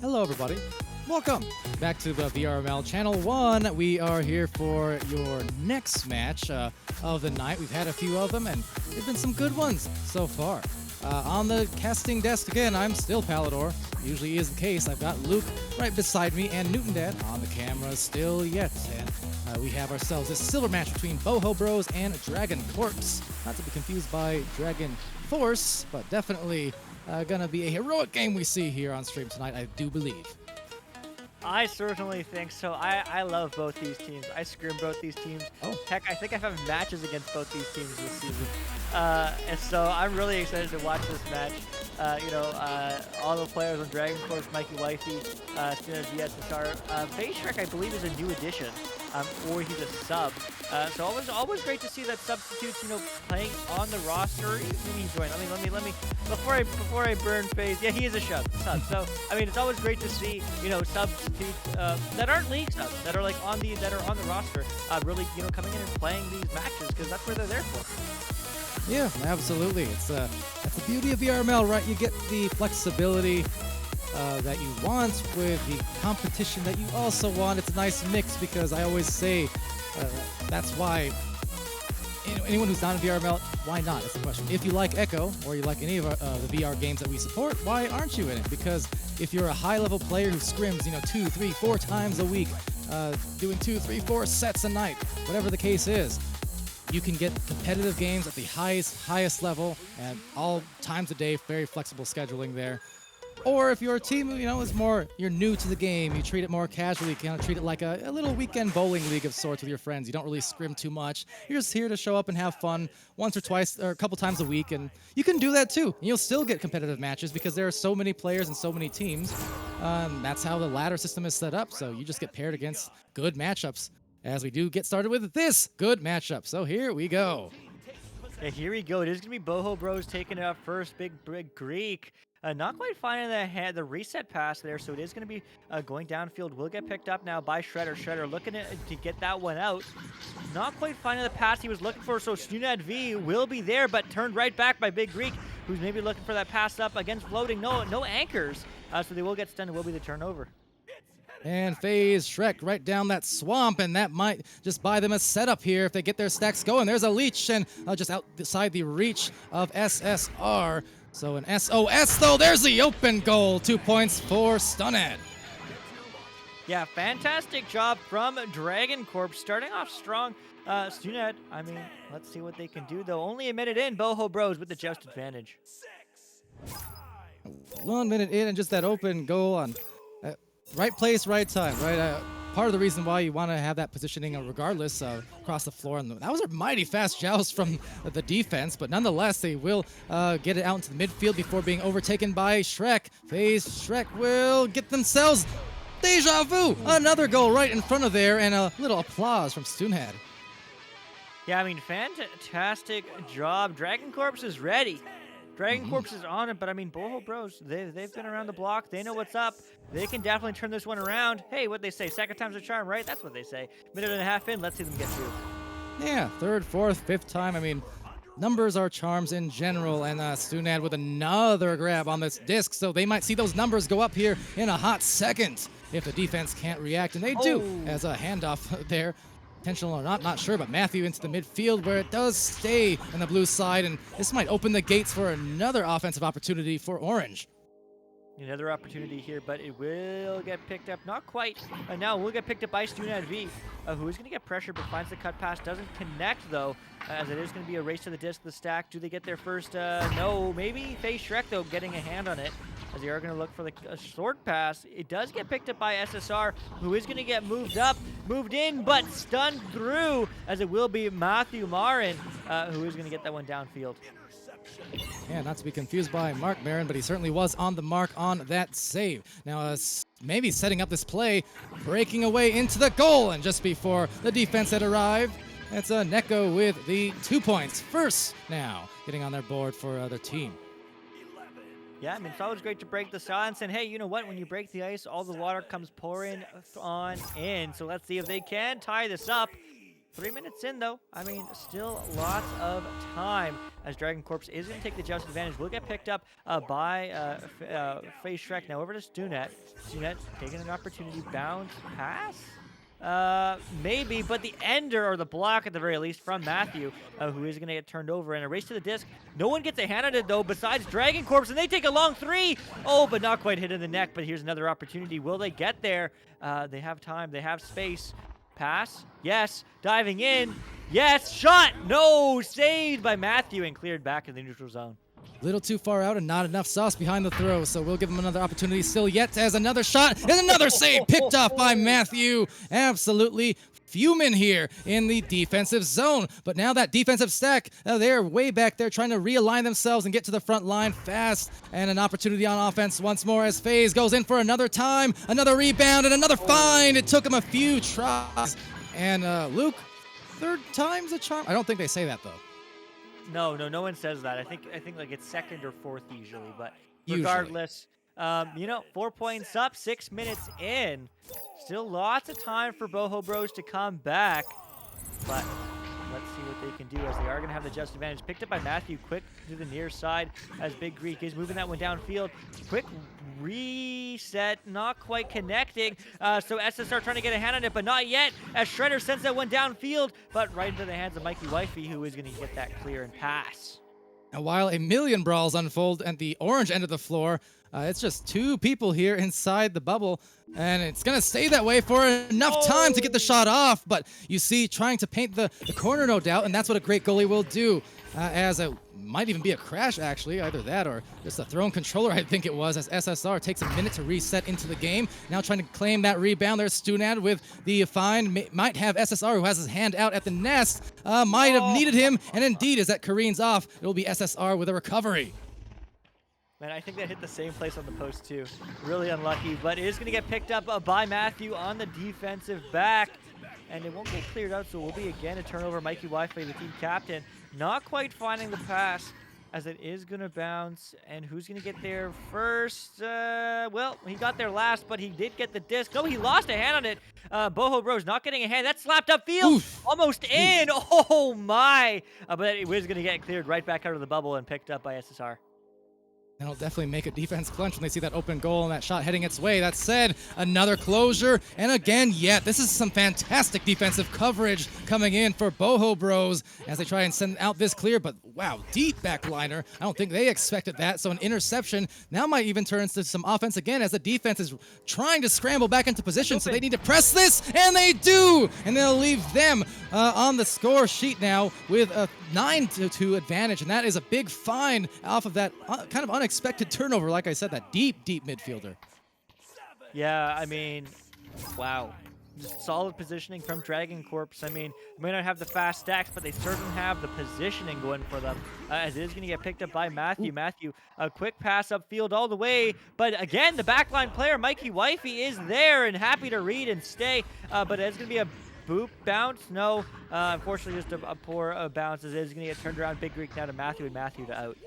Hello everybody, welcome back to the VRML Channel 1. We are here for your next match of the night. We've had a few of them and there've been some good ones so far. On the casting desk again, I'm still Palidore. Usually is the case. I've got Luke right beside me and Newton Dad on the camera still yet. And we have ourselves this silver match between Boho Bros and DragonCorpse. Not to be confused by Dragon Force, but definitely gonna be a heroic game we see here on stream tonight, I do believe. I certainly think so. I love both these teams. I scrim both these teams. Oh. Heck, I think I've had matches against both these teams this season. And so I'm really excited to watch this match. All the players on DragonCorpse, Mikey Wifey, DSSR. Base Shrek, I believe, is a new addition, or he's a sub. So always great to see that substitutes, playing on the roster. Let me join. Let me. Before I burn phase. Yeah, he is a sub. So I mean, it's always great to see substitutes that aren't league subs, that are on the roster, really coming in and playing these matches because that's where they're there for. Yeah, absolutely. It's that's the beauty of VRML, right? You get the flexibility that you want with the competition that you also want. It's a nice mix because I always say that's why anyone who's not in VRML, why not? That's the question. If you like Echo or you like any of the VR games that we support, why aren't you in it? Because if you're a high-level player who scrims, 2, 3, 4 times a week, doing 2, 3, 4 sets a night, whatever the case is, you can get competitive games at the highest level and all times of day, very flexible scheduling there. Or if your team, is more, you're new to the game, you treat it more casually, you kind of treat it like a little weekend bowling league of sorts with your friends. You don't really scrim too much. You're just here to show up and have fun once or twice or a couple times a week, and you can do that too. And you'll still get competitive matches because there are so many players and so many teams. That's how the ladder system is set up, so you just get paired against good matchups. As we do get started with this good matchup. So here we go. Yeah, here we go. It is going to be Boho Bros taking it up first. Big Greek. Not quite finding the reset pass there, so it is going to be going downfield. Will get picked up now by Shredder. Shredder looking to get that one out. Not quite finding the pass he was looking for, so Snunad V will be there, but turned right back by Big Greek, who's maybe looking for that pass up against floating. No anchors, so they will get stunned and will be the turnover. And phase Shrek right down that swamp, and that might just buy them a setup here if they get their stacks going. There's a leech, and just outside the reach of SSR. So an SOS, though, there's the open goal. 2 points for Stunad. Yeah, fantastic job from DragonCorpse, starting off strong. Stunad, let's see what they can do, though. Only a minute in, Boho Bros with the just advantage. 1 minute in, and just that open goal on right place, right time, right? Part of the reason why you want to have that positioning regardless across the floor. And that was a mighty fast joust from the defense, but nonetheless, they will get it out into the midfield before being overtaken by Shrek. Phase Shrek will get themselves deja vu. Another goal right in front of there, and a little applause from Stunad. Yeah, fantastic job. DragonCorpse is ready. DragonCorpse is on it, but Boho Bros, they've been around the block. They know what's up. They can definitely turn this one around. Hey, what they say, second time's a charm, right? That's what they say. Minute and a half in, let's see them get through. Yeah, third, fourth, fifth time. Numbers are charms in general, and Stunad with another grab on this disc, so they might see those numbers go up here in a hot second if the defense can't react, and they do, as a handoff there. Intentional or not sure, but Matthew into the midfield where it does stay on the blue side, and this might open the gates for another offensive opportunity for Orange. Another opportunity here, but it will get picked up. Not quite. Now will get picked up by Stunad V, who is going to get pressure, but finds the cut pass. Doesn't connect, though, as it is going to be a race to the disc, the stack. Do they get there first? No. Maybe Face Shrek, though, getting a hand on it, as they are going to look for the short pass. It does get picked up by SSR, who is going to get moved in, but stunned through, as it will be Matthew Marin, who is going to get that one downfield. Yeah, not to be confused by Mark Barron, but he certainly was on the mark on that save. Now, maybe setting up this play, breaking away into the goal, and just before the defense had arrived, it's Neko with the 2 points. First now, getting on their board for their team. Yeah, I mean, it's always great to break the silence. And hey, you know what? When you break the ice, all the water comes pouring on in. So let's see if they can tie this up. 3 minutes in, though. I mean, still lots of time as DragonCorpse is going to take the just advantage. Will get picked up by FaZe Shrek. Now over to Stunet. Stunet taking an opportunity. Bounce pass? Maybe, but the ender, or the block at the very least, from Matthew, who is going to get turned over in a race to the disc. No one gets a hand on it, though, besides DragonCorpse, and they take a long three. Oh, but not quite hit in the neck, but here's another opportunity. Will they get there? They have time. They have space. Pass? Yes. Diving in? Yes. Shot? No. Saved by Matthew and cleared back in the neutral zone. Little too far out and not enough sauce behind the throw, so we'll give him another opportunity still yet as another shot and another save picked off by Matthew. Absolutely fuming here in the defensive zone. But now that defensive stack, they're way back there trying to realign themselves and get to the front line fast. And an opportunity on offense once more as FaZe goes in for another time, another rebound, and another find. It took him a few tries. And Luke, third time's a charm. I don't think they say that, though. No one says that. I think like it's second or fourth usually, but regardless, you know, 4 points up, 6 minutes in. Still lots of time for Boho Bros to come back, but let's see what they can do as they are going to have the just advantage. Picked up by Matthew, quick to the near side as Big Greek is moving that one downfield. Quick reset, not quite connecting. So SSR trying to get a hand on it, but not yet as Shredder sends that one downfield, but right into the hands of Mikey Wifey, who is going to get that clear and pass. And while a million brawls unfold at the orange end of the floor, it's just two people here inside the bubble, and it's going to stay that way for enough time to get the shot off. But you see, trying to paint the corner, no doubt, and that's what a great goalie will do, as it might even be a crash, actually, either that or just a thrown controller, I think it was, as SSR takes a minute to reset into the game. Now trying to claim that rebound. There's Stunad with the find. Might have SSR, who has his hand out at the nest. Might have needed him, and indeed, as that careens off, it will be SSR with a recovery. Man, I think that hit the same place on the post, too. Really unlucky, but it is going to get picked up by Matthew on the defensive back, and it won't get cleared out, so it will be again a turnover. Mikey Wi-Fi, the team captain, not quite finding the pass, as it is going to bounce, and who's going to get there first? Well, he got there last, but he did get the disc. No, he lost a hand on it. Boho Bros not getting a hand. That's slapped upfield. Almost in. Oh, my. But it was going to get cleared right back out of the bubble and picked up by SSR. That'll definitely make a defense clench when they see that open goal and that shot heading its way. That said, another closure. And again, this is some fantastic defensive coverage coming in for Boho Bros as they try and send out this clear. But wow, deep backliner. I don't think they expected that. So an interception now might even turn into some offense again as the defense is trying to scramble back into position. So they need to press this, and they do. And they'll leave them on the score sheet now with a 9-2 advantage. And that is a big find off of that kind of unexpected turnover, like I said, that deep midfielder. Yeah, I mean, wow. Just solid positioning from DragonCorpse. I mean, may not have the fast stacks, but they certainly have the positioning going for them. As it is going to get picked up by Matthew. Matthew, a quick pass upfield all the way. But again, the backline player, Mikey Wifey, is there and happy to read and stay. But it's going to be a boop bounce. No, unfortunately, just a poor bounce. As it is going to get turned around. Big Greek now to Matthew, and Matthew to out.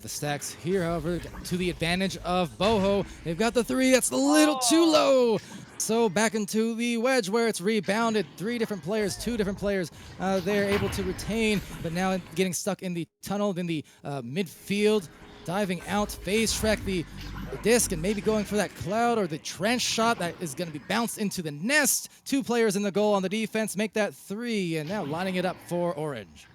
The stacks here, however, to the advantage of Boho. They've got the three. That's a little too low. So back into the wedge where it's rebounded. Two different players, they're able to retain, but now getting stuck in the tunnel, in the midfield, diving out. FaZe Shrek the disc and maybe going for that cloud or the trench shot that is going to be bounced into the nest. Two players in the goal on the defense make that three, and now lining it up for Orange.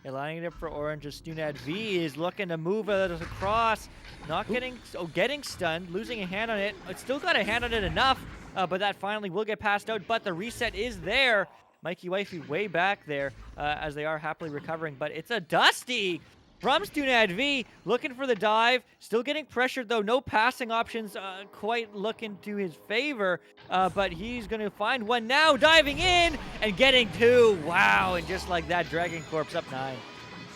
Yeah, lining it up for Orange as Stunad V is looking to move it across. Not getting stunned, losing a hand on it. It's still got a hand on it enough, but that finally will get passed out. But the reset is there. Mikey Wifey way back there as they are happily recovering. But it's a Dusty from Stunad V, looking for the dive. Still getting pressured, though. No passing options quite looking to his favor. But he's going to find one now, diving in and getting two. Wow, and just like that, DragonCorpse up 9.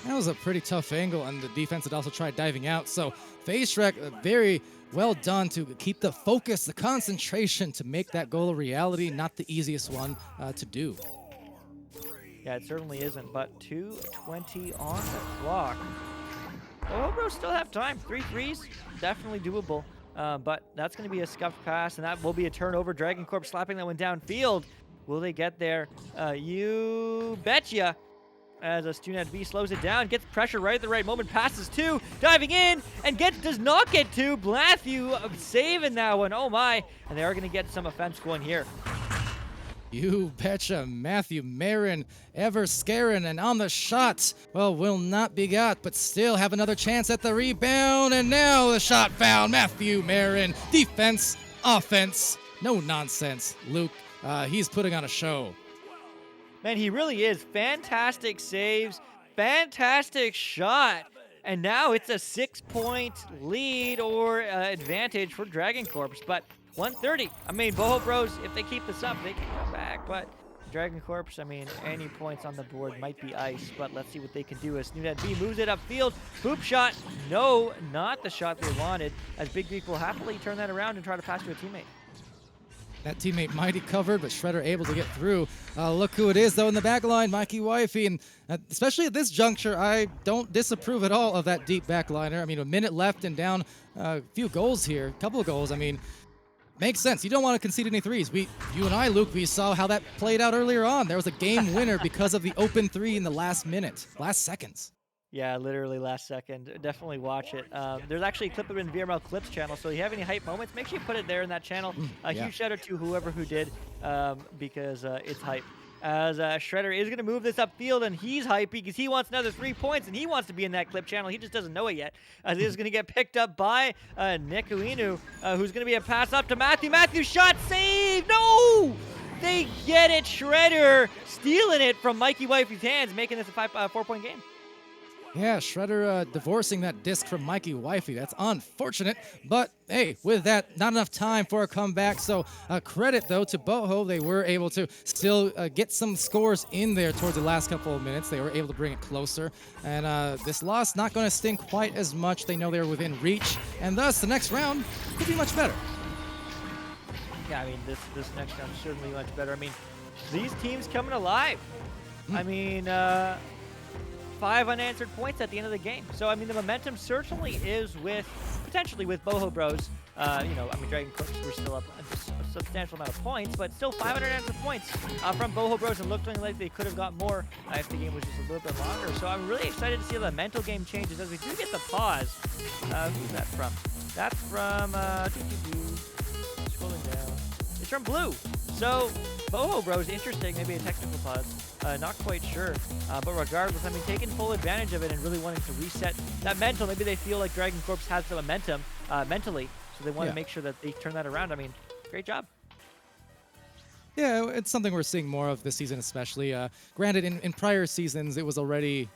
That was a pretty tough angle, and the defense had also tried diving out. So Phase Shrek, very well done to keep the focus, the concentration to make that goal a reality. Not the easiest one to do. Yeah, it certainly isn't, but 2:20 on the clock. Boho Bros still have time. 3 threes, definitely doable. But that's going to be a scuffed pass, and that will be a turnover. DragonCorpse slapping that one downfield. Will they get there? You betcha. As a student at B slows it down, gets pressure right at the right moment, passes 2, diving in, and does not get 2. Blatthew saving that one. Oh my. And they are going to get some offense going here. You betcha, Matthew Marin, ever scaring, and on the shot. Well, will not be got, but still have another chance at the rebound, and now the shot found. Matthew Marin, defense, offense, no nonsense. Luke, he's putting on a show. Man, he really is. Fantastic saves, fantastic shot. And now it's a 6-point lead or advantage for DragonCorpse. But 130. I mean, Boho Bros, if they keep this up, they can come back. But DragonCorpse, I mean, any points on the board might be ice. But let's see what they can do as Snoodhead B moves it upfield. Boop shot. No, not the shot they wanted. As Big Greek will happily turn that around and try to pass to a teammate. That teammate mighty covered, but Shredder able to get through. Look who it is, though, in the back line, Mikey Wifey. And especially at this juncture, I don't disapprove at all of that deep backliner. I mean, a minute left and down a few goals here, a couple of goals. I mean, makes sense. You don't want to concede any threes. You and I, Luke, we saw how that played out earlier on. There was a game winner because of the open 3 in the last seconds. Yeah, literally last second. Definitely watch it. There's actually a clip of it in VRML Clips channel, so if you have any hype moments, make sure you put it there in that channel. Huge shout out to whoever who did, because it's hype. As Shredder is going to move this upfield, and he's hype because he wants another 3 points, and he wants to be in that clip channel. He just doesn't know it yet. As it is going to get picked up by Nick Uinu, who's going to be a pass up to Matthew. Matthew, shot, save! No! They get it. Shredder stealing it from Mikey Wifey's hands, making this a 4-point game. Yeah, Shredder divorcing that disc from Mikey Wifey. That's unfortunate, but hey, with that, not enough time for a comeback. So credit, though, to Boho. They were able to still get some scores in there towards the last couple of minutes. They were able to bring it closer. And this loss not going to sting quite as much. They know they're within reach, and thus the next round could be much better. Yeah, I mean, this next round is certainly much better. I mean, these teams coming alive. I mean, 5 unanswered points at the end of the game. So, I mean, the momentum certainly is potentially with Boho Bros. I mean, DragonCorpse were still up a substantial amount of points, but still 5 unanswered points from Boho Bros, and looking like they could have got more if the game was just a little bit longer. So I'm really excited to see how the mental game changes as we do get the pause. Who's that from? That's from, scrolling down. It's from Blue. So, Boho Bros, interesting, maybe a technical pause. Not quite sure, but regardless, I mean, taking full advantage of it and really wanting to reset that mental. Maybe they feel like DragonCorpse has the momentum mentally, so they want to make sure that they turn that around. I mean, great job. Yeah, it's something we're seeing more of this season, especially. Granted, in prior seasons, it was already...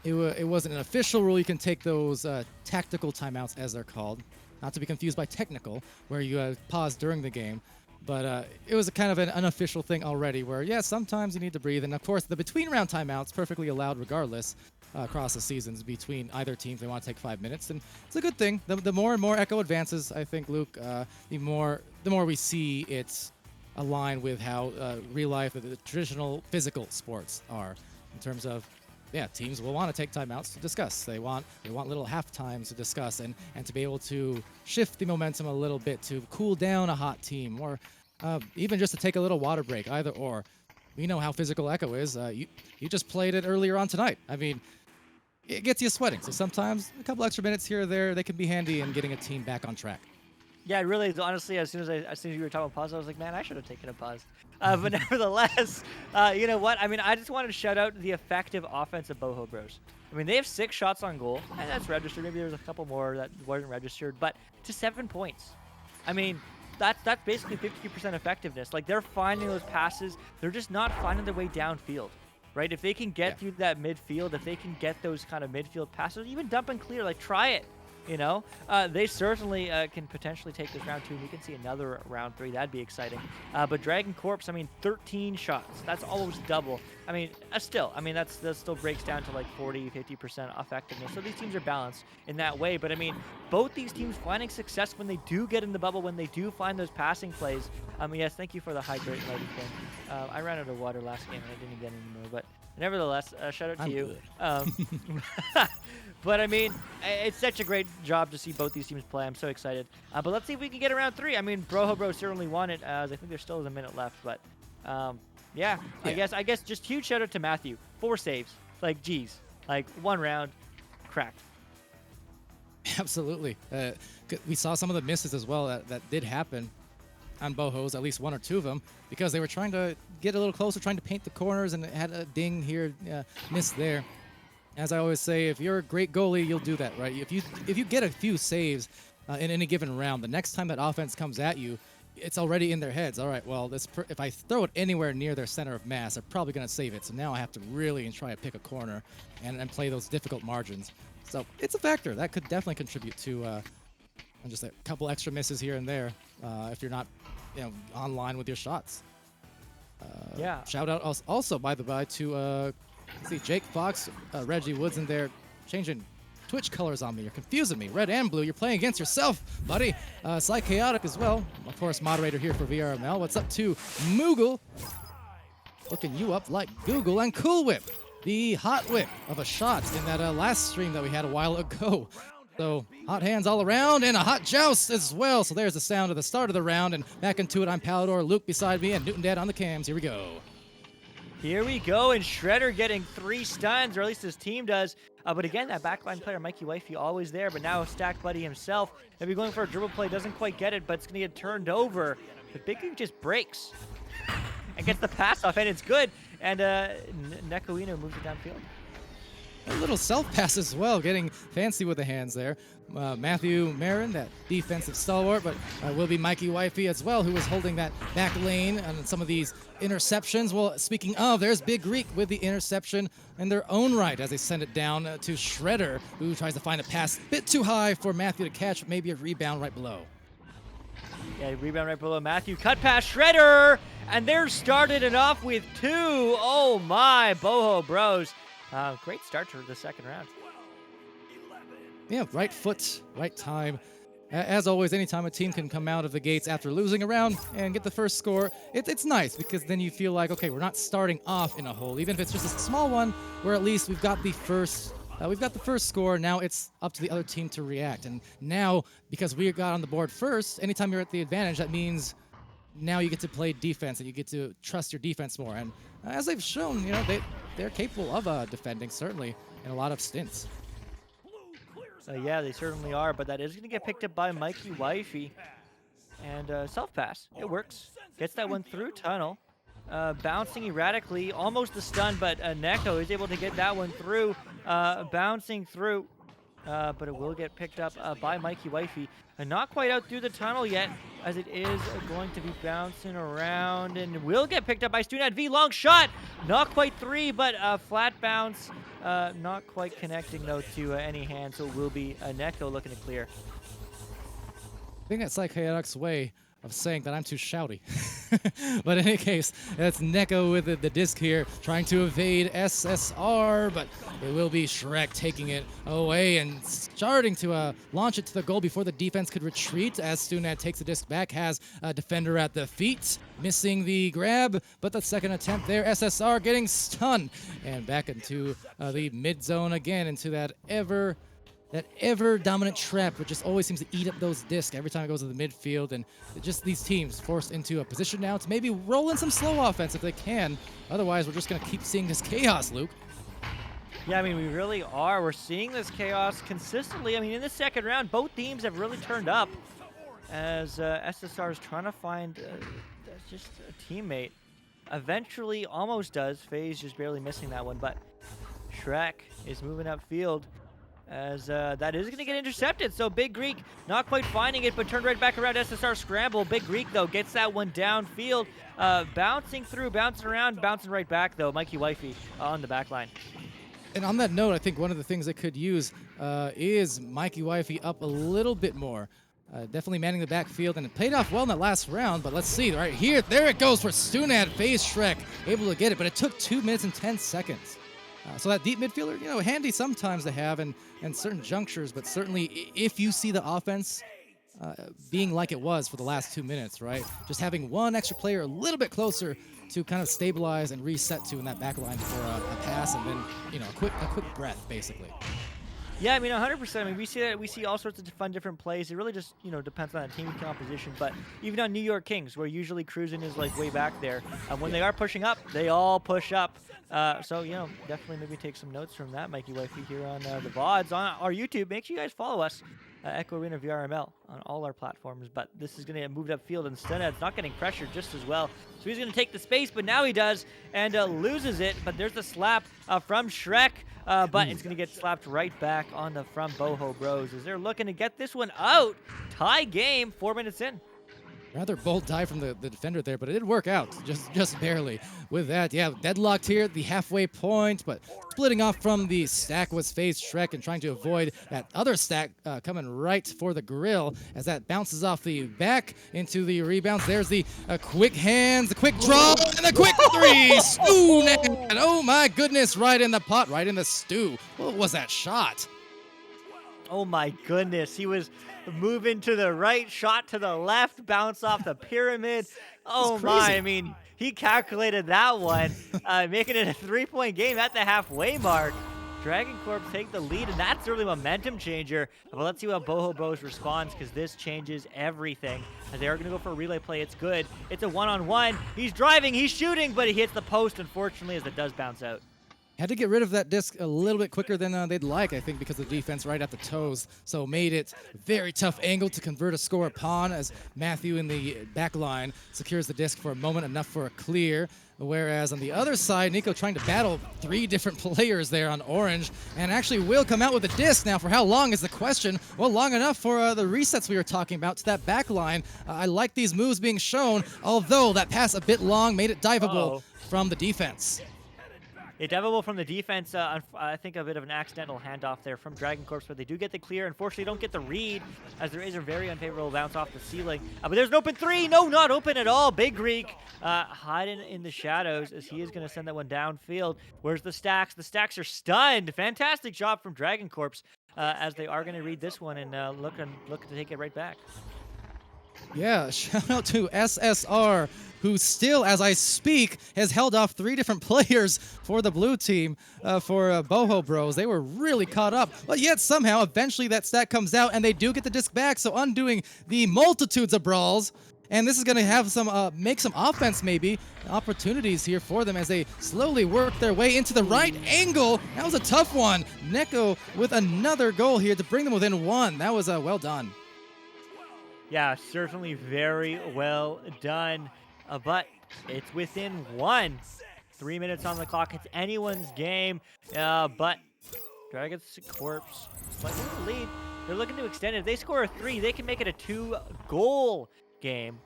It wasn't an official rule. You can take those tactical timeouts, as they're called, not to be confused by technical, where you pause during the game. But it was a kind of an unofficial thing already where, yeah, sometimes you need to breathe. And, of course, the between-round timeouts perfectly allowed regardless across the seasons between either team. They want to take 5 minutes. And it's a good thing. The more and more Echo advances, I think, Luke, the more we see it align with how real life, the traditional physical sports are in terms of, yeah, teams will want to take timeouts to discuss. They want little half times to discuss and to be able to shift the momentum a little bit to cool down a hot team or even just to take a little water break, either or. We know how physical Echo is. You just played it earlier on tonight. I mean, it gets you sweating. So sometimes a couple extra minutes here or there, they can be handy in getting a team back on track. Yeah, it really is. Honestly, as soon as you were talking about pause, I was like, man, I should have taken a pause. But nevertheless, you know what? I mean, I just wanted to shout out the effective offense of Boho Bros. I mean, they have 6 shots on goal, and that's registered. Maybe there's a couple more that wasn't registered, but to 7 points. I mean, that's basically 52% effectiveness. Like, they're finding those passes. They're just not finding their way downfield, right? If they can get through that midfield, if they can get those kind of midfield passes, even dump and clear, like, try it. You know, they certainly can potentially take this round 2. We can see another round 3. That'd be exciting. But DragonCorpse, I mean, 13 shots. That's almost double. I mean, still, I mean, that still breaks down to like 40, 50% effectiveness. So these teams are balanced in that way. But I mean, both these teams finding success when they do get in the bubble, when they do find those passing plays. Yes, thank you for the hydrate lighting thing. I ran out of water last game and I didn't get any more, but nevertheless, shout out to you. But I mean, it's such a great job to see both these teams play. I'm so excited. But let's see if we can get around 3. I mean, Boho Bro certainly won it, as I think there still is a minute left. But yeah, I guess just huge shout out to Matthew. 4 saves. Like, geez, like 1 round, cracked. Absolutely. We saw some of the misses as well that did happen on Boho's, at least 1 or 2 of them, because they were trying to get a little closer, trying to paint the corners, and it had a ding here, miss there. As I always say, if you're a great goalie, you'll do that, right? If you get a few saves in any given round, the next time that offense comes at you, it's already in their heads. All right, well, if I throw it anywhere near their center of mass, they're probably going to save it. So now I have to really try to pick a corner and play those difficult margins. So it's a factor. That could definitely contribute to just a couple extra misses here and there if you're not online with your shots. Yeah. Shout out also, by the by, to see Jake Fox, Reggie Woods in there changing Twitch colors on me. You're confusing me. Red and blue. You're playing against yourself, buddy. Sly Chaotic as well. Of course, moderator here for VRML. What's up to Moogle? Looking you up like Google. And Cool Whip, the hot whip of a shot in that last stream that we had a while ago. So hot hands all around and a hot joust as well. So there's the sound of the start of the round. And back into it, I'm Palidore, Luke beside me, and Newton Dad on the cams. Here we go. Here we go, and Shredder getting 3 stuns, or at least his team does. But again, that backline player, Mikey Wifey, always there, but now Stack Buddy himself. Maybe going for a dribble play, doesn't quite get it, but it's going to get turned over. The Big Geek just breaks and gets the pass off, and it's good. And Nekoino moves it downfield. A little self-pass as well, getting fancy with the hands there. Matthew Marin, that defensive stalwart, but will be Mikey Wifey as well, who was holding that back lane on some of these interceptions. Well, speaking of, there's Big Greek with the interception in their own right as they send it down to Shredder, who tries to find a pass a bit too high for Matthew to catch, but maybe a rebound right below. Yeah, rebound right below Matthew. Cut past Shredder, and they're started it off with 2. Oh my, Boho Bros. Great start to the second round. Yeah, right foot, right time. As always, anytime a team can come out of the gates after losing a round and get the first score, it's nice because then you feel like, okay, we're not starting off in a hole, even if it's just a small one, where at least we've got the first score. Now it's up to the other team to react. And now, because we got on the board first, anytime you're at the advantage, that means now you get to play defense and you get to trust your defense more. And as they've shown, they're capable of defending, certainly, in a lot of stints. Yeah, they certainly are, but that is going to get picked up by Mikey Wifey. And self-pass. It works. Gets that one through tunnel. Bouncing erratically. Almost a stun, but Neko is able to get that one through. Bouncing through. But it will get picked up by Mikey Wifey. And not quite out through the tunnel yet, as it is going to be bouncing around. And will get picked up by Stunad V. Long shot! Not quite 3, but flat bounce. Not quite connecting, though, to any hand. So it will be Neko looking to clear. I think that's like Chaotic's way of saying that I'm too shouty. But in any case, that's Neko with the disc here, trying to evade SSR, but it will be Shrek taking it away and starting to launch it to the goal before the defense could retreat, as Stunad takes the disc back, has a defender at the feet, missing the grab, but the second attempt there, SSR getting stunned, and back into the mid zone again, into that ever dominant trap, which just always seems to eat up those discs every time it goes to the midfield. And just these teams forced into a position now to maybe roll in some slow offense if they can. Otherwise, we're just going to keep seeing this chaos, Luke. Yeah, I mean, we really are. We're seeing this chaos consistently. I mean, in the second round, both teams have really turned up as SSR is trying to find just a teammate. Eventually almost does. FaZe just barely missing that one, but Shrek is moving upfield. As that is going to get intercepted. So Big Greek not quite finding it, but turned right back around. SSR scramble. Big Greek, though, gets that one downfield. Bouncing through, bouncing around, bouncing right back, though. Mikey Wifey on the back line. And on that note, I think one of the things they could use is Mikey Wifey up a little bit more. Definitely manning the backfield, and it played off well in that last round, but let's see. Right here, there it goes for Stunad, Phase Shrek, able to get it, but it took 2 minutes and 10 seconds. So that deep midfielder, you know, handy sometimes to have in certain junctures, but certainly if you see the offense being like it was for the last 2 minutes, right? Just having one extra player a little bit closer to kind of stabilize and reset to in that back line for a pass, and then, you know, a quick breath, basically. Yeah, I mean, 100%. I mean, we see that. We see all sorts of fun, different plays. It really just, you know, depends on the team composition. But even on New York Kings, where usually cruising is like way back there, when they are pushing up, they all push up. So, you know, definitely maybe take some notes from that, Mikey Wifey, here on the VODs on our YouTube. Make sure you guys follow us, Echo Arena VRML, on all our platforms. But this is going to get moved upfield, and Stunad's not getting pressured just as well. So he's going to take the space, but now he does, and loses it. But there's the slap from Shrek. But it's going to get slapped right back on the from Boho Bros as they're looking to get this one out. Tie game, 4 minutes in. Rather bold dive from the defender there, but it did work out, just barely. With that, yeah, deadlocked here at the halfway point, but splitting off from the stack was Phase Shrek and trying to avoid that other stack coming right for the grill as that bounces off the back into the rebounds. There's the quick hands, the quick draw, and the quick three. Stunad, oh my goodness, right in the pot, right in the stew. What was that shot? Oh my goodness, he was moving to the right, shot to the left, bounce off the pyramid. Oh my, I mean, he calculated that one, making it a 3-point game at the halfway mark. DragonCorpse take the lead, and that's really momentum changer. But let's see how Boho Bros responds, because this changes everything. As they are going to go for a relay play, it's good. It's a one-on-one. He's driving, he's shooting, but he hits the post, unfortunately, as it does bounce out. Had to get rid of that disc a little bit quicker than they'd like, I think, because of the defense right at the toes. So made it very tough angle to convert a score upon as Matthew in the back line secures the disc for a moment, enough for a clear. Whereas on the other side, Nico trying to battle 3 different players there on orange, and actually will come out with a disc. Now, for how long is the question? Well, long enough for the resets we were talking about to that back line. I like these moves being shown, although that pass a bit long made it diveable from the defense. Yeah, diveable from the defense. I think a bit of an accidental handoff there from DragonCorpse, but they do get the clear. Unfortunately, don't get the read, as there is a very unfavorable bounce off the ceiling. But there's an open 3. No, not open at all. Big Greek hiding in the shadows as he is going to send that one downfield. Where's the stacks? The stacks are stunned. Fantastic job from DragonCorpse as they are going to read this one and look to take it right back. Yeah, shout out to SSR, who still, as I speak, has held off 3 different players for the blue team for Boho Bros. They were really caught up, but yet somehow, eventually that stack comes out, and they do get the disc back, so undoing the multitudes of brawls. And this is going to have some, make some offense maybe, opportunities here for them as they slowly work their way into the right angle. That was a tough one. Neko with another goal here to bring them within 1. That was well done. Yeah, certainly very well done, but it's within 1. 3 minutes on the clock. It's anyone's game, but DragonCorpse slightly in the lead. They're looking to extend it. If they score a 3, they can make it a 2-goal game,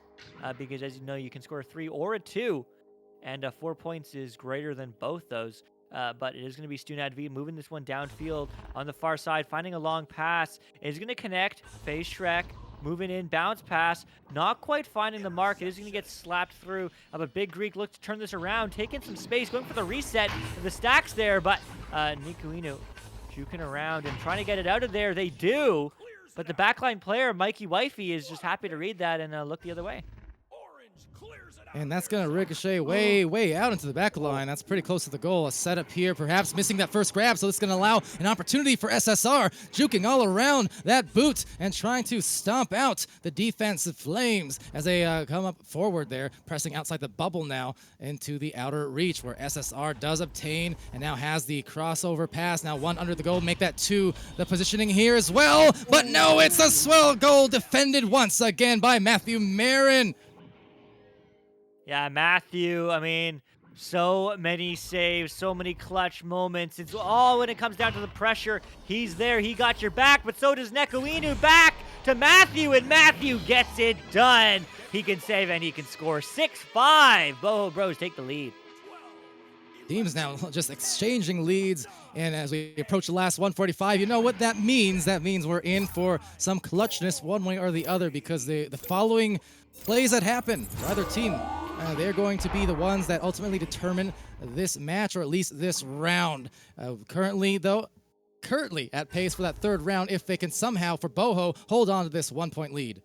because as you know, you can score a 3 or a 2, and 4 points is greater than both those. But it is going to be Stunad V moving this one downfield on the far side, finding a long pass. It's going to connect. Phase Shrek moving in, bounce pass, not quite finding the mark. It is going to get slapped through. But Big Greek looks to turn this around, taking some space, going for the reset. The stack's there, but Nikuino juking around and trying to get it out of there. They do, but the backline player, Mikey Wifey, is just happy to read that and look the other way. And that's going to ricochet way out into the back line. That's pretty close to the goal. A setup here, perhaps missing that first grab, so it's going to allow an opportunity for SSR, juking all around that boot and trying to stomp out the defensive Flames as they come up forward there, pressing outside the bubble now into the outer reach, where SSR does obtain and now has the crossover pass. Now 1 under the goal, make that 2. The positioning here as well, but no, it's a swell goal defended once again by Matthew Marin. Yeah, Matthew, I mean, so many saves, so many clutch moments. It's all when it comes down to the pressure. He's there, he got your back, but so does Nekoinu. Back to Matthew, and Matthew gets it done. He can save and he can score. 6-5. Boho Bros take the lead. Teams now just exchanging leads, and as we approach the last 145, you know what that means? That means we're in for some clutchness one way or the other, because the following plays that happen for either team, they're going to be the ones that ultimately determine this match, or at least this round. Currently at pace for that third round, if they can somehow, for Boho, hold on to this 1-point lead.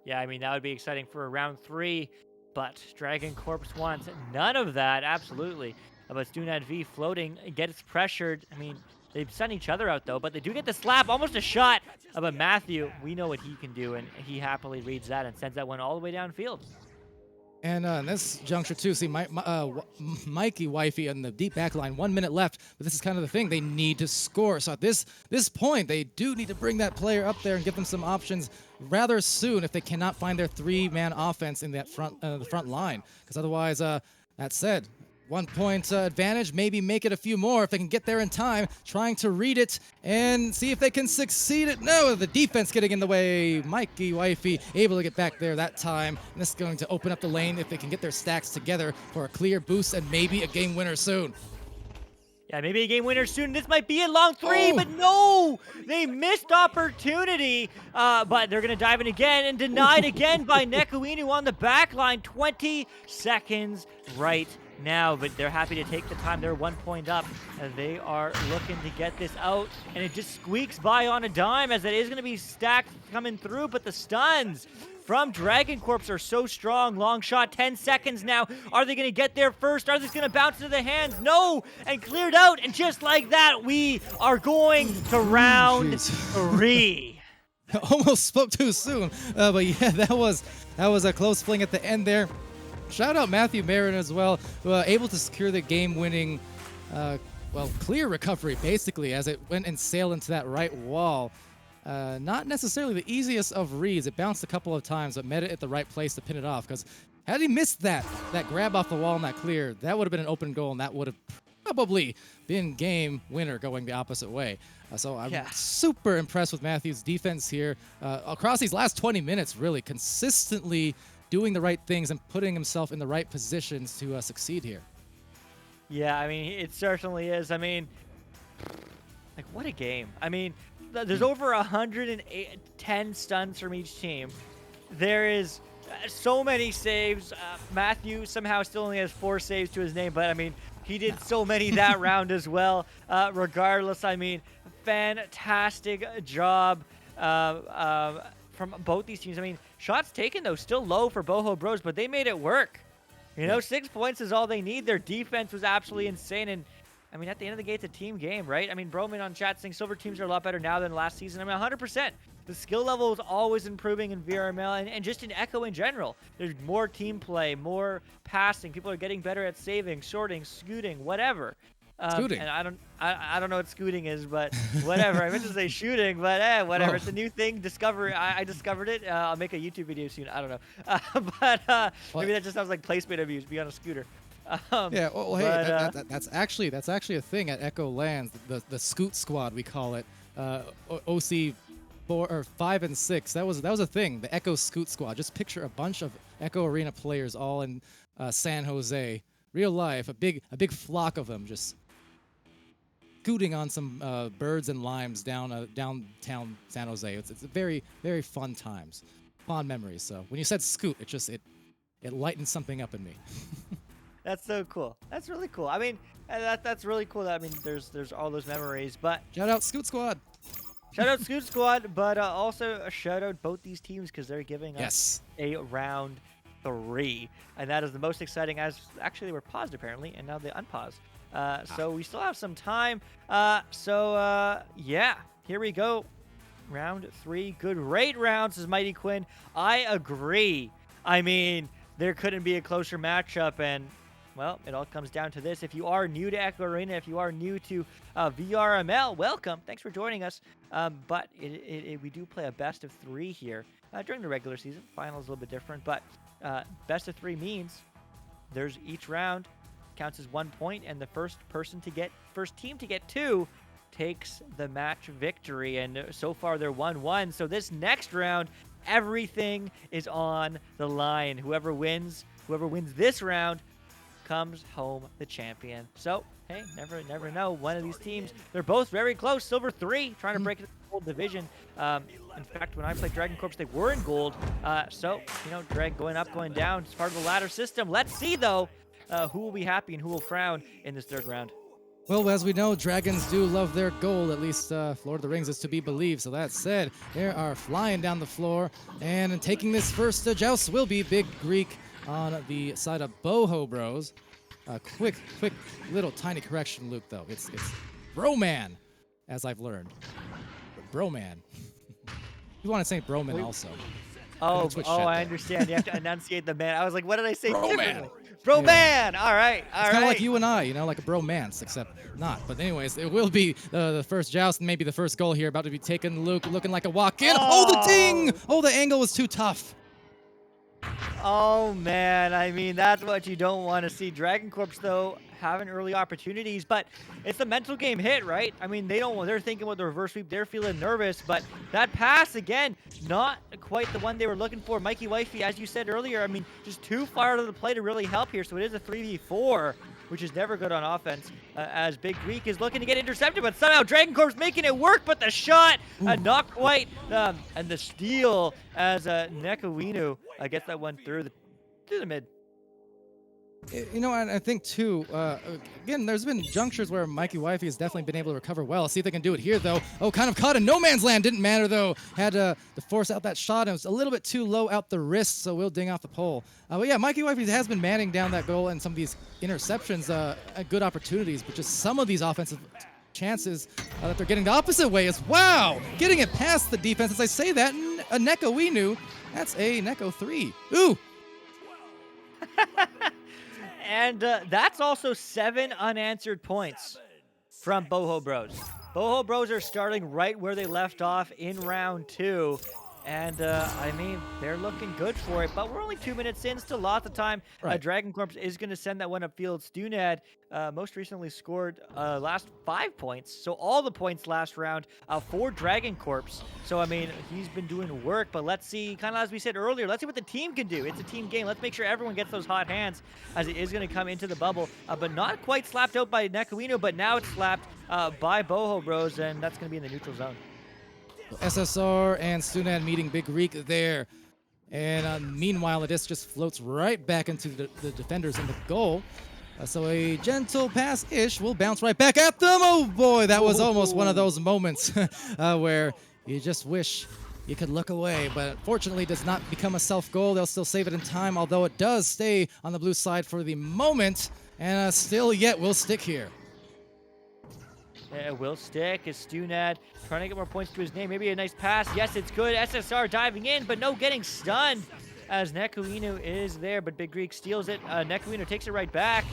Yeah, I mean, that would be exciting for round 3, but DragonCorpse wants none of that, absolutely. But Stunad V floating, gets pressured. I mean, they've sent each other out, though, but they do get the slap, almost a shot. But Matthew, we know what he can do, and he happily reads that and sends that one all the way downfield. And in this juncture, too, see, Mikey Wifey on the deep back line, 1 minute left, but this is kind of the thing. They need to score. So at this point, they do need to bring that player up there and give them some options rather soon if they cannot find their 3-man offense in that the front line. Because otherwise, that said, 1-point advantage, maybe make it a few more if they can get there in time, trying to read it and see if they can succeed it. No, the defense getting in the way. Mikey Wifey able to get back there that time. And this is going to open up the lane if they can get their stacks together for a clear boost and maybe a game winner soon. Yeah, maybe a game winner soon. This might be a long 3, but no! They missed opportunity, but they're going to dive in again and denied again by Nekuinu on the back line. 20 seconds right now, but they're happy to take the time. They're 1 point up, and they are looking to get this out, and it just squeaks by on a dime, as it is going to be stacked coming through, but the stuns from DragonCorpse are so strong. Long shot, 10 seconds now. Are they going to get there first? Are they going to bounce to the hands? No, and cleared out, and just like that, we are going to round 3. Almost spoke too soon, but yeah, that was a close fling at the end there. Shout out Matthew Marin as well, able to secure the game-winning, clear recovery, basically, as it went and sailed into that right wall. Not necessarily the easiest of reads. It bounced a couple of times, but met it at the right place to pin it off, because had he missed that grab off the wall and that clear, that would have been an open goal, and that would have probably been game winner going the opposite way. So I'm super impressed with Matthew's defense here. Across these last 20 minutes, really consistently doing the right things and putting himself in the right positions to succeed here. Yeah, I mean, it certainly is. I mean, like, what a game. I mean, there's over 110 stuns from each team. There is so many saves. Matthew somehow still only has 4 saves to his name, but I mean, he did so many that round as well. Regardless, I mean, fantastic job from both these teams. I mean, shots taken, though, still low for Boho Bros, but they made it work. You know, 6 points is all they need. Their defense was absolutely insane, and I mean, at the end of the day, it's a team game, right? I mean, Broman on chat saying silver teams are a lot better now than last season. I mean, 100%. The skill level is always improving in VRML and just in Echo in general. There's more team play, more passing. People are getting better at saving, shorting, scooting, whatever. Scooting. And I don't know what scooting is, but whatever. I meant to say shooting, but whatever. Oh. It's a new thing. I discovered it. I'll make a YouTube video soon. I don't know. But maybe that just sounds like placement abuse. Be on a scooter. Yeah. Well, hey, that's actually a thing at Echo Lands. The Scoot Squad, we call it. OC 4 or 5 and 6. That was a thing. The Echo Scoot Squad. Just picture a bunch of Echo Arena players all in San Jose. Real life. A big flock of them just scooting on some birds and limes downtown San Jose. It's very, very fun times, fond memories. So when you said scoot, it lightened something up in me. That's so cool. That's really cool. I mean, that's really cool. I mean, there's all those memories. But shout out Scoot Squad. Shout out Scoot Squad, but also a shout out both these teams, because they're giving us a round 3, and that is the most exciting. As actually they were paused apparently, and now they unpaused. So we still have some time. Yeah, here we go. Round 3, great round, says Mighty Quinn. I agree. I mean, there couldn't be a closer matchup, and well, it all comes down to this. If you are new to Echo Arena, if you are new to VRML, welcome. Thanks for joining us. But we do play a best of 3 here during the regular season. Final is a little bit different, but best of 3 means there's each round counts as 1 point, and the first team to get 2 takes the match victory. And so far they're 1-1. So this next round, everything is on the line. Whoever wins this round comes home the champion. So, hey, never know. One of these teams, they're both very close. Silver 3, trying to break the gold division. In fact, when I played DragonCorpse, they were in gold. So, you know, going up, going down. It's part of the ladder system. Let's see, though, who will be happy and who will frown in this third round. Well, as we know, dragons do love their gold, at least Lord of the Rings is to be believed. So that said, they are flying down the floor, and taking this first joust will be Big Greek on the side of Boho Bros. Quick little tiny correction, Luke, though. It's Broman, as I've learned. Broman. You want to say Broman also. Oh, I understand. You have to enunciate the man. I was like, what did I say? Broman. Broman. All right. It's kind of like you and I, you know, like a bromance, except not. But anyways, it will be the first joust and maybe the first goal here, about to be taken. Luke looking like a walk-in. Oh, the ding! Oh, the angle was too tough. Oh, man. I mean, that's what you don't want to see. DragonCorpse, though, having early opportunities, but it's a mental game hit, right? I mean, they're thinking with the reverse sweep, they're feeling nervous, but that pass, again, not quite the one they were looking for. Mikey Wifey, as you said earlier, I mean, just too far to the play to really help here, so it is a 3v4, which is never good on offense, as Big Greek is looking to get intercepted, but somehow DragonCorpse making it work, but the shot, not quite, and the steal as Nekawinu gets that one through the mid. You know, and I think, too, again, there's been junctures where Mikey Wifey has definitely been able to recover well. See if they can do it here, though. Oh, kind of caught in no man's land. Didn't matter, though. Had to force out that shot, and it was a little bit too low out the wrist, so we'll ding off the pole. But yeah, Mikey Wifey has been manning down that goal, and some of these interceptions, good opportunities, but just some of these offensive chances that they're getting the opposite way is, wow, getting it past the defense. As I say that, a Neko Winu, that's a Neko 3. Ooh. And that's also 7 unanswered points from Boho Bros. Boho Bros are starting right where they left off in round 2. And, I mean, they're looking good for it, but we're only 2 minutes in, still lots of time. Right. DragonCorpse is going to send that one upfield. Stunad most recently scored last 5 points, so all the points last round for DragonCorpse. So, I mean, he's been doing work, but let's see, kind of as we said earlier, let's see what the team can do. It's a team game. Let's make sure everyone gets those hot hands, as it is going to come into the bubble, but not quite slapped out by Nekawinu, but now it's slapped by Boho Bros, and that's going to be in the neutral zone. SSR and Stunad meeting Big Greek there. And meanwhile, the disc just floats right back into the defenders in the goal. So a gentle pass-ish will bounce right back at them. Oh boy, that was almost one of those moments where you just wish you could look away. But unfortunately, it does not become a self-goal. They'll still save it in time, although it does stay on the blue side for the moment. And still yet will stick here. It will stick as Stunad trying to get more points to his name. Maybe a nice pass. Yes, it's good. SSR diving in, but no getting stunned as Nekawinu is there, but Big Greek steals it. Nekawinu takes it right back.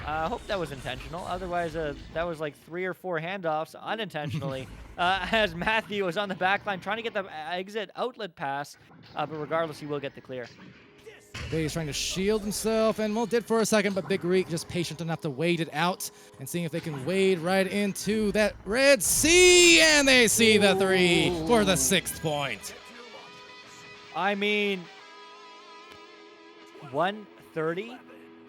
I hope that was intentional. Otherwise, that was like 3 or 4 handoffs unintentionally as Matthew was on the back line trying to get the exit outlet pass, but regardless, he will get the clear. He's trying to shield himself, and well, did for a second, but Big Greek just patient enough to wait it out and seeing if they can wade right into that Red Sea, and they see the 3 for the 6th point. I mean, 130,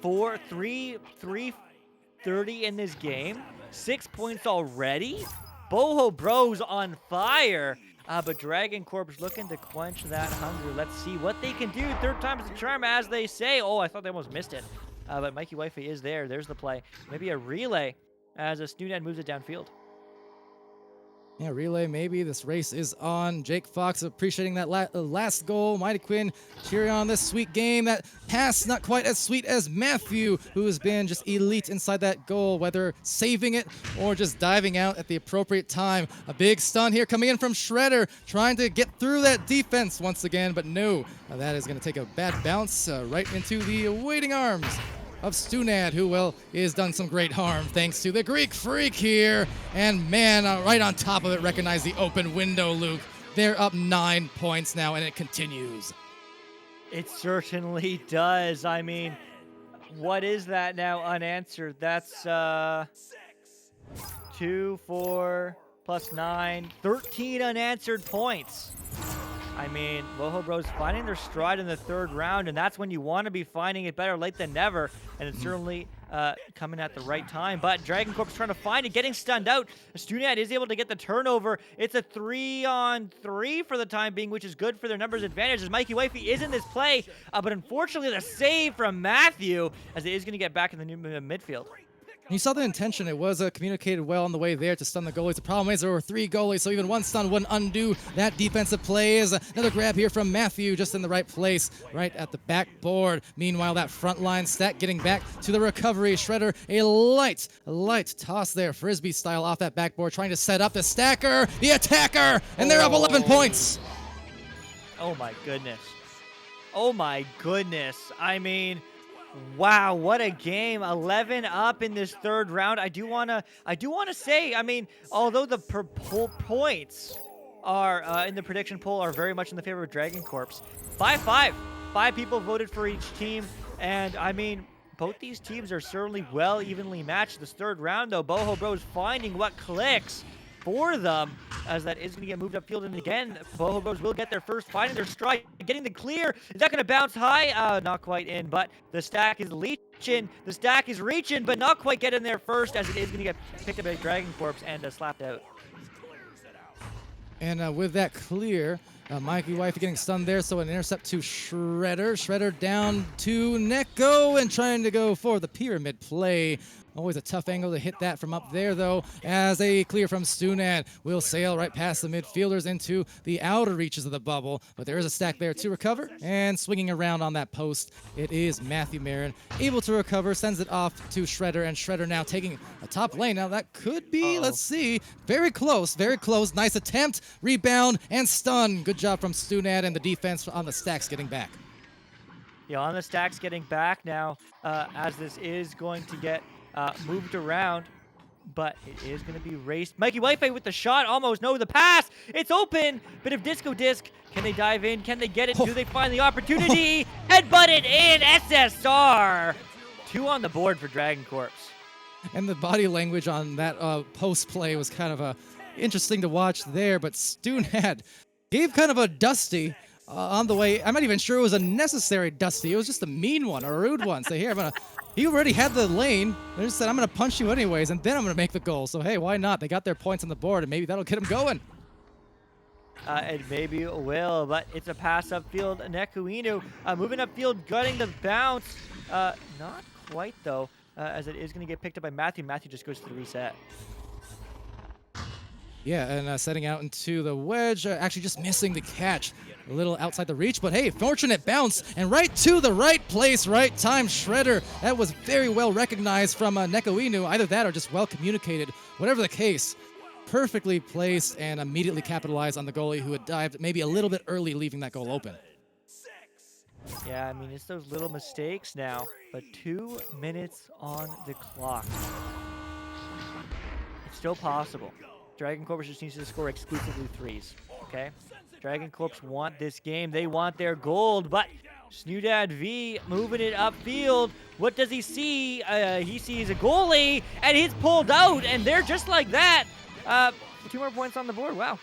330 in this game, 6 points already. Boho Bros on fire. But DragonCorpse looking to quench that hunger. Let's see what they can do. 3rd time's the charm, as they say. Oh, I thought they almost missed it. But Mikey Wifey is there. There's the play. Maybe a relay as a Stunad moves it downfield. Yeah, relay maybe. This race is on. Jake Fox appreciating that last goal. Mighty Quinn cheering on this sweet game. That pass not quite as sweet as Matthew, who has been just elite inside that goal, whether saving it or just diving out at the appropriate time. A big stun here coming in from Shredder, trying to get through that defense once again, but no. That is going to take a bad bounce right into the waiting arms of Stunad, who, well, has done some great harm thanks to the Greek Freak here. And man, right on top of it, recognize the open window, Luke. They're up 9 points now, and it continues. It certainly does. I mean, what is that now unanswered? That's 2, 4, plus 9, 13 unanswered points. I mean, Boho Bros finding their stride in the 3rd round, and that's when you want to be finding it. Better late than never, and it certainly coming at the right time. But DragonCorpse trying to find it, getting stunned out. Stunad is able to get the turnover. It's a 3-on-3 for the time being, which is good for their numbers advantage as Mikey Wifey is in this play. But unfortunately, the save from Matthew as it is going to get back in the new midfield. You saw the intention. It was communicated well on the way there to stun the goalies. The problem is there were 3 goalies, so even one stun wouldn't undo that defensive play. Another grab here from Matthew, just in the right place, right at the backboard. Meanwhile, that front line stack getting back to the recovery. Shredder, a light toss there, Frisbee style off that backboard, trying to set up the stacker, the attacker, and they're up 11 points. Oh my goodness. Oh my goodness. I mean, wow, what a game. 11 up in this third round. I do want to say, I mean, although the points are in the prediction poll are very much in the favor of DragonCorpse, 5-5. 5 people voted for each team, and I mean, both these teams are certainly well evenly matched. This third round, though, Boho Bros finding what clicks for them, as that is going to get moved upfield. And again, Boho Bros will get their first, finding their strike, getting the clear. Is that going to bounce high? Not quite in, but the stack is leeching. The stack is reaching, but not quite getting there first, as it is going to get picked up by DragonCorpse and slapped out. And with that clear, Mikey Wifey getting stunned there, so an intercept to Shredder. Shredder down to Neko and trying to go for the pyramid play. Always a tough angle to hit that from up there, though, as a clear from Stunad will sail right past the midfielders into the outer reaches of the bubble. But there is a stack there to recover, and swinging around on that post, it is Matthew Marin able to recover, sends it off to Shredder, and Shredder now taking a top lane. Now that could be, let's see, very close, very close. Nice attempt, rebound, and stun. Good job from Stunad, and the defense on the stacks getting back. Yeah, on the stacks getting back now, as this is going to get moved around, but it is going to be raced. Mikey Wi-Fi with the shot, almost no, the pass, it's open, bit of disco disc. Can they dive in? Can they get it? Do they find the opportunity? Headbutt it in, SSR. 2 on the board for DragonCorpse. And the body language on that post play was kind of interesting to watch there, but Stunad gave kind of a dusty on the way. I'm not even sure it was a necessary dusty. It was just a mean one, a rude one. So here, he already had the lane. They just said, I'm going to punch you anyways, and then I'm going to make the goal. So, hey, why not? They got their points on the board, and maybe that'll get them going. And maybe it will, but it's a pass upfield. Nekuinu moving upfield, gutting the bounce. Not quite, though, as it is going to get picked up by Matthew. Matthew just goes to the reset. Yeah, and setting out into the wedge, actually just missing the catch. A little outside the reach, but hey, fortunate bounce, and right to the right place, right time. Shredder, that was very well recognized from Nekuinu. Either that or just well communicated. Whatever the case, perfectly placed and immediately capitalized on the goalie who had dived maybe a little bit early, leaving that goal open. Yeah, I mean, it's those little mistakes now, but 2 minutes on the clock. It's still possible. DragonCorpse just needs to score exclusively 3s, okay? DragonCorpse want this game. They want their gold, but Snoodad V moving it upfield. What does he see? He sees a goalie, and he's pulled out, and they're just like that. 2 more points on the board. Wow.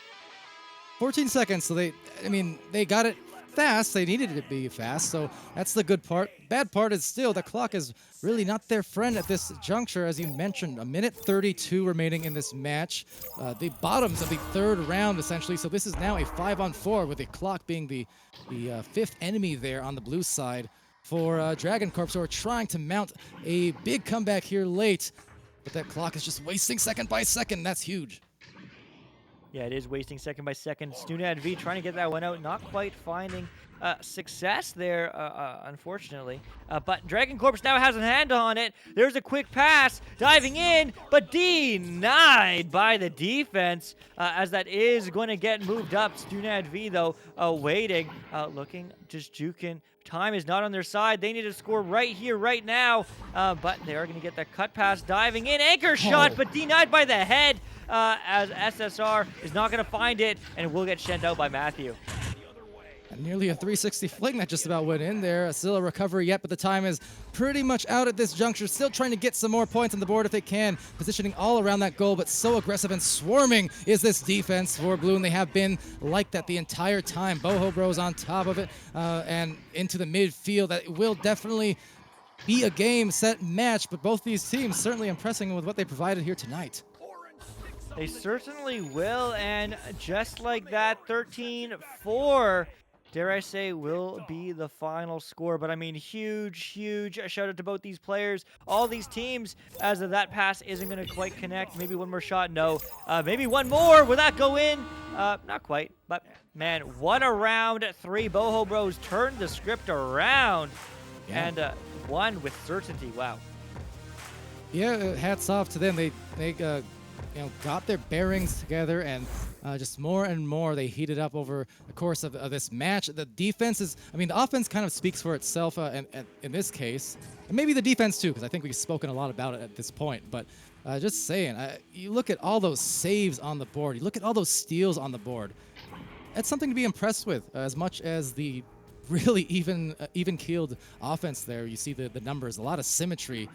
14 seconds, so they got it fast. They needed it to be fast, so that's the good part. Bad part is still the clock is really not their friend at this juncture. As you mentioned, 1:32 remaining in this match. The bottoms of the third round, essentially, so this is now a 5-on-4 with the clock being the 5th enemy there on the blue side for DragonCorpse, who are trying to mount a big comeback here late, but that clock is just wasting second by second. That's huge. Yeah, it is wasting second by second. Stunad V trying to get that one out, not quite finding success there, unfortunately. But DragonCorpse now has a hand on it. There's a quick pass, diving in, but denied by the defense, as that is going to get moved up. Stunad V, though, waiting, looking, just juking. Time is not on their side. They need to score right here, right now. But they are going to get that cut pass, diving in. Anchor shot, but denied by the head, as SSR is not going to find it, and will get sent out by Matthew. And nearly a 360 fling that just about went in there. Still a recovery yet, but the time is pretty much out at this juncture. Still trying to get some more points on the board if they can. Positioning all around that goal, but so aggressive and swarming is this defense for Blue, and they have been like that the entire time. Boho Bros on top of it and into the midfield. That will definitely be a game, set, match, but both these teams certainly impressing with what they provided here tonight. They certainly will, and just like that, 13-4, dare I say, will be the final score. But I mean, huge shout out to both these players, all these teams, as of that pass isn't going to quite connect. Maybe one more shot, no. Maybe one more, will that go in? Not quite, but man, what a round 3. Boho Bros turned the script around, and won with certainty. Wow. Yeah, hats off to them. They got their bearings together, and just more and more they heated up over the course of this match. The defense is, I mean, the offense kind of speaks for itself in this case, and maybe the defense too, because I think we've spoken a lot about it at this point. But just saying, you look at all those saves on the board, you look at all those steals on the board. That's something to be impressed with, as much as the really even-keeled offense there. You see the numbers, a lot of symmetry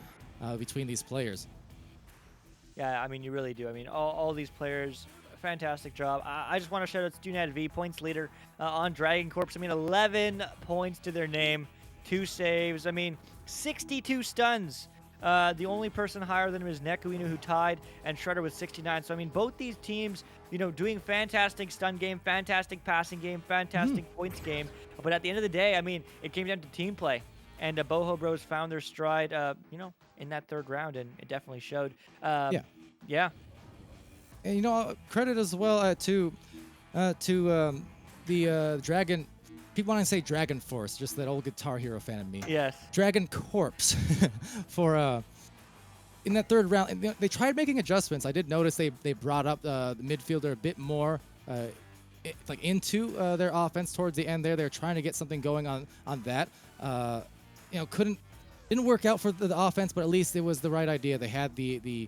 between these players. Yeah, I mean, you really do. I mean, all these players, fantastic job. I just want to shout out Stunad V, points leader on DragonCorpse. I mean, 11 points to their name, 2 saves. I mean, 62 stuns. The only person higher than him is Nekuinu, who tied, and Shredder with 69. So, I mean, both these teams, doing fantastic stun game, fantastic passing game, fantastic points game. But at the end of the day, I mean, it came down to team play. And Boho Bros found their stride, in that third round, and it definitely showed. Yeah. And credit as well to the Dragon. People want to say Dragon Force, just that old Guitar Hero fan of me. Yes. DragonCorpse for in that third round. They tried making adjustments. I did notice they brought up the midfielder a bit more, into their offense towards the end there. They're trying to get something going on that. Didn't work out for the offense, but at least it was the right idea. They had the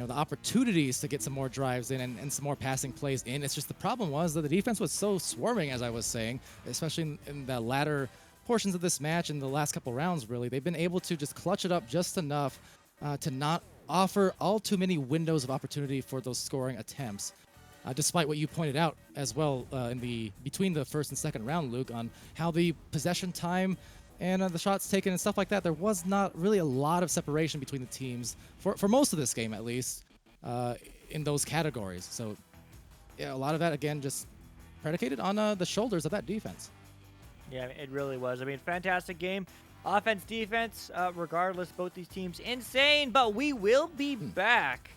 opportunities to get some more drives in and some more passing plays in. It's just the problem was that the defense was so swarming, as I was saying, especially in the latter portions of this match and the last couple rounds, really. They've been able to just clutch it up just enough to not offer all too many windows of opportunity for those scoring attempts. Despite what you pointed out as well between the first and second round, Luke, on how the possession time and the shots taken and stuff like that, there was not really a lot of separation between the teams for most of this game, at least, in those categories. So, yeah, a lot of that, again, just predicated on the shoulders of that defense. Yeah, it really was. I mean, fantastic game. Offense, defense, regardless, both these teams insane, but we will be back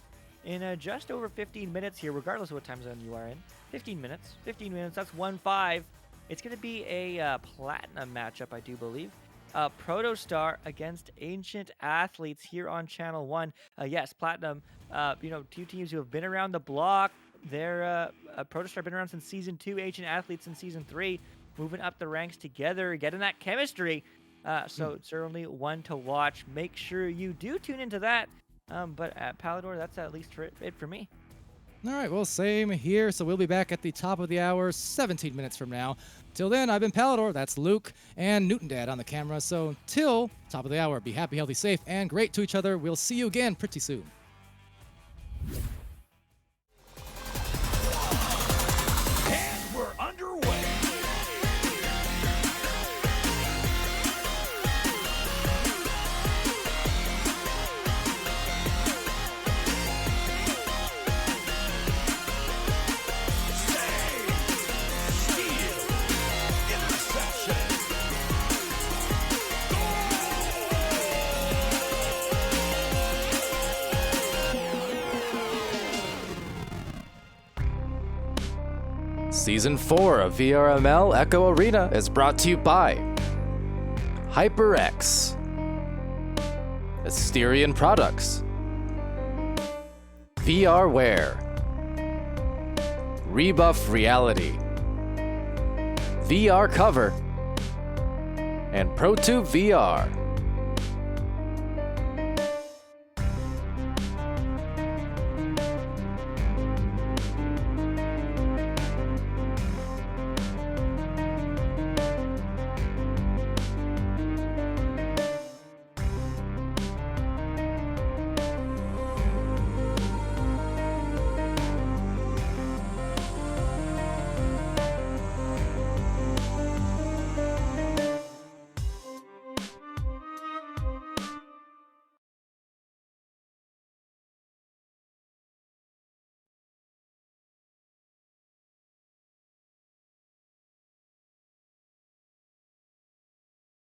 in just over 15 minutes here, regardless of what time zone you are in. 15 minutes, that's 1-5. It's going to be a Platinum matchup, I do believe. Protostar against Ancient Athletes here on Channel 1. Yes, Platinum, two teams who have been around the block. They're Protostar been around since Season 2, Ancient Athletes in Season 3, moving up the ranks together, getting that chemistry. So certainly one to watch. Make sure you do tune into that. But at Palidore, that's at least it for me. All right, well, same here. So we'll be back at the top of the hour, 17 minutes from now. Till then, I've been Palidore. That's Luke and Newton Dad on the camera. So till top of the hour, be happy, healthy, safe, and great to each other. We'll see you again pretty soon. And we're underway. Season 4 of VRML Echo Arena is brought to you by HyperX, Asterion Products, VRware, Rebuff Reality, VR Cover, and ProTube VR.